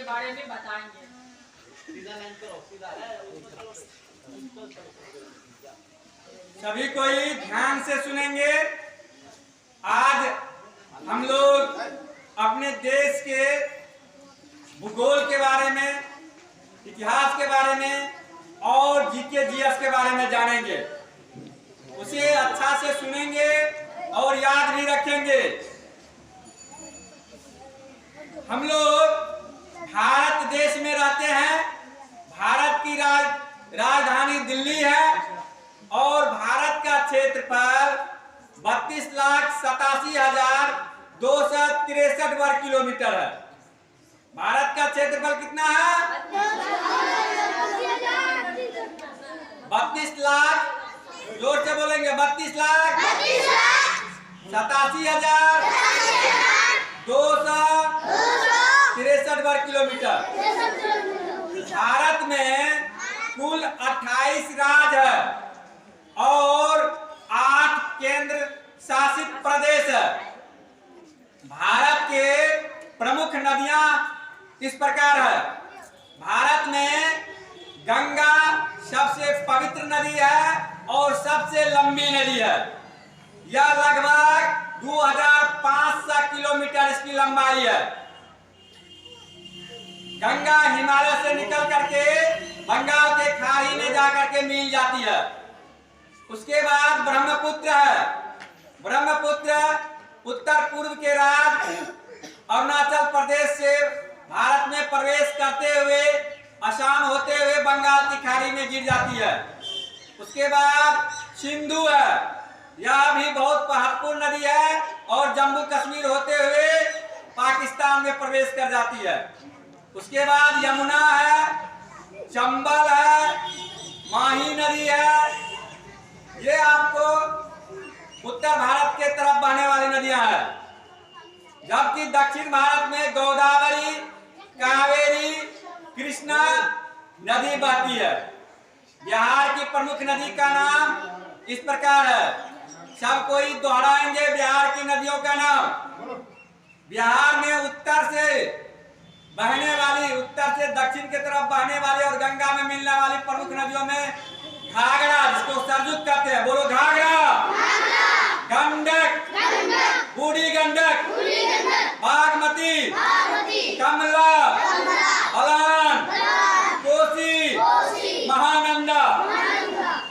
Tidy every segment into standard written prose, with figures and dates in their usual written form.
के बारे में बताएंगे। सभी कोई ध्यान से सुनेंगे। आज हम लोग अपने देश के भूगोल के बारे में, इतिहास के बारे में और जीके जीएस के बारे में जानेंगे। उसे अच्छा से सुनेंगे और याद भी रखेंगे। हम लोग भारत देश में रहते हैं। भारत की राजधानी दिल्ली है और भारत का क्षेत्रफल 32,87,263 वर्ग किलोमीटर है। भारत का क्षेत्रफल कितना है? 32 लाख, जोर से बोलेंगे, 32 लाख 87,263 वर्ग किलोमीटर। भारत में कुल 28 राज्य है और 8 केंद्र शासित प्रदेश है। भारत के प्रमुख नदियां इस प्रकार है। भारत में गंगा सबसे पवित्र नदी है और सबसे लंबी नदी है। यह लगभग 2500 किलोमीटर इसकी लंबाई है। गंगा हिमालय से निकल करके बंगाल के खाड़ी में जाकर के मिल जाती है। उसके बाद ब्रह्मपुत्र है। ब्रह्मपुत्र उत्तर पूर्व के राज्य अरुणाचल प्रदेश से भारत में प्रवेश करते हुए असम होते हुए बंगाल की खाड़ी में गिर जाती है। उसके बाद सिंधु है। यह भी बहुत महत्वपूर्ण नदी है और जम्मू कश्मीर होते हुए पाकिस्तान में प्रवेश कर जाती है। उसके बाद यमुना है, चंबल है, माही नदी है। ये आपको उत्तर भारत के तरफ बहने वाली नदियां हैं। जबकि दक्षिण भारत में गोदावरी, कावेरी, कृष्णा नदी बहती है। बिहार की प्रमुख नदी का नाम इस प्रकार है। सब कोई दोहराएंगे बिहार की नदियों का नाम। बिहार में उत्तर से बहने वाली, उत्तर से दक्षिण की तरफ बहने वाली और गंगा में मिलने वाली प्रमुख नदियों में घाघरा, जिसको सरजू कहते हैं, बोलो घाघरा, गंडक, बूढ़ी गंडक, बागमती, कमला, बलान, कोसी, महानंदा।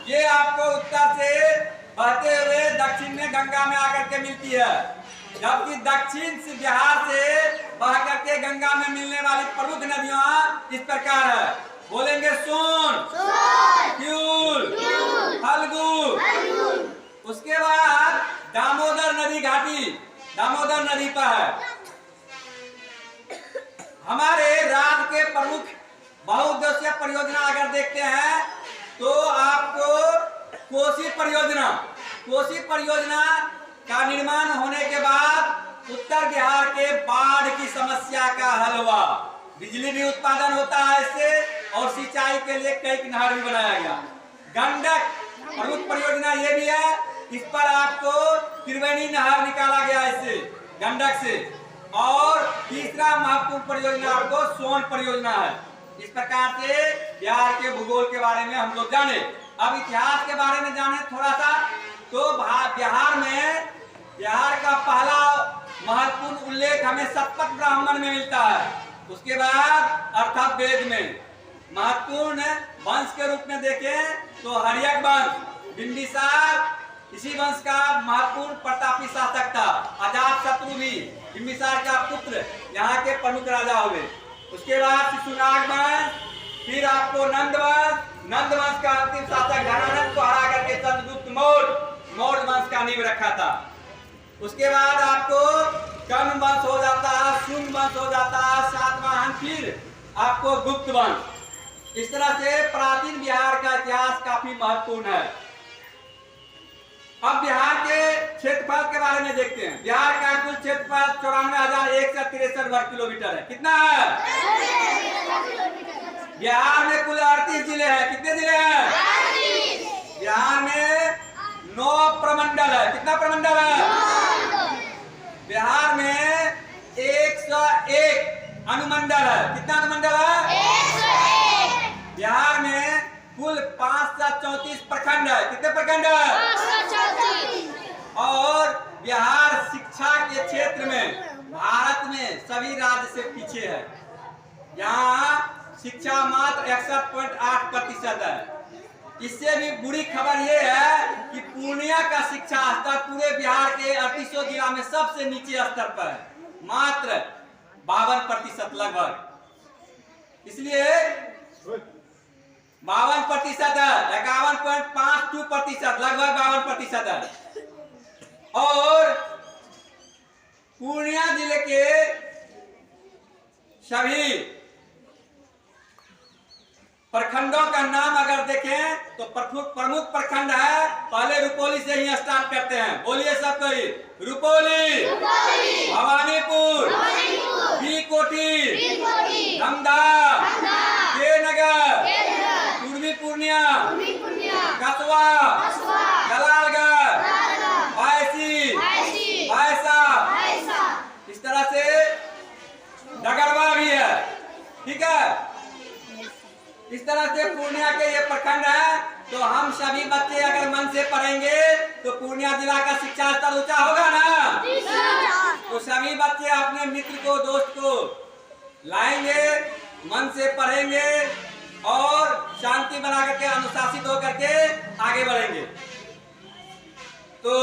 ये आपको उत्तर से बहते हुए दक्षिण में गंगा में आकर के मिलती है। जबकि दक्षिण से बिहार से बह करके गंगा में मिलने वाली प्रमुख नदियां इस प्रकार है। बोलेंगे सोन, क्यूल, फल्गु। उसके बाद दामोदर नदी घाटी, दामोदर नदी पर है। हमारे राज्य के प्रमुख बहुउद्देशीय परियोजना अगर देखते हैं तो आपको कोसी परियोजना का निर्माण होने के बाद उत्तर बिहार के बाढ़ की समस्या का हल हुआ। बिजली भी उत्पादन होता है इससे और सिंचाई के लिए कई नहर भी बनाया गया। गंडक प्रमुख परियोजना ये भी है। इस पर आपको त्रिवेणी नहर निकाला गया इससे, गंडक से। और तीसरा महत्वपूर्ण परियोजना आपको सोन परियोजना है। इस प्रकार से बिहार के भूगोल के बारे में हम लोग जाने। अब इतिहास के बारे में जाने थोड़ा सा। तो बिहार का पहला महत्वपूर्ण उल्लेख हमें शतपथ ब्राह्मण में मिलता है। उसके बाद अर्थात वेद में महत्वपूर्ण वंश के रूप में देखें तो हर्यक वंश, बिंबिसार, इसी वंश का महत्वपूर्ण प्रतापी शासक था। अजातशत्रु भी बिंबिसार का पुत्र यहाँ के प्रमुख राजा हुए। उसके बाद शिशुनाग वंश, फिर आपको नंद वंश का अंतिम शासक धनानंद को हरा करके चंद्रगुप्त मौर्य वंश का नींव रखा था। उसके बाद आपको कर्ण वंश हो जाता है, शुंग वंश हो जाता है, सातवाहन, फिर आपको गुप्त वंश। इस तरह से प्राचीन बिहार का इतिहास काफी महत्वपूर्ण है। अब बिहार के क्षेत्रफल के बारे में देखते हैं। बिहार का कुल क्षेत्रफल 94,163 वर्ग किलोमीटर है। कितना है? बिहार में कुल 38 जिले हैं। कितने जिले हैं? बिहार में 9 प्रमंडल है। कितना प्रमंडल है? बिहार में 101 अनुमंडल है। कितना अनुमंडल है? 101। बिहार में कुल 534 प्रखंड है। कितने प्रखंड है? 534। और बिहार शिक्षा के क्षेत्र में भारत में सभी राज्य से पीछे है। यहाँ शिक्षा मात्र 61.8% है। इससे भी बुरी खबर यह है कि पूर्णिया का शिक्षा स्तर पूरे बिहार के 38 जिला में सबसे नीचे स्तर पर है, मात्र 52% लगभग। इसलिए 52% है, 51.52% लगभग 52% है। और पूर्णिया जिले के सभी प्रखंडों का नाम अगर देखें तो प्रमुख प्रखंड है। पहले रुपौली से ही स्टार्ट करते हैं। बोलिए सब कोई। रुपौली, भवानीपुर, बीकोटी, धमदार, जयनगर, पूर्वी पूर्णिया, कसवा, जलालगढ़, बायसी, बायसा, इस तरह से डगरवा भी है। ठीक है, इस तरह से पूर्णिया के ये प्रखंड है। तो हम सभी बच्चे अगर मन से पढ़ेंगे तो पूर्णिया जिला का शिक्षा स्तर ऊंचा होगा ना। तो सभी बच्चे अपने मित्र को, दोस्त को लाएंगे, मन से पढ़ेंगे और शांति बना करके, अनुशासित होकर के आगे बढ़ेंगे। तो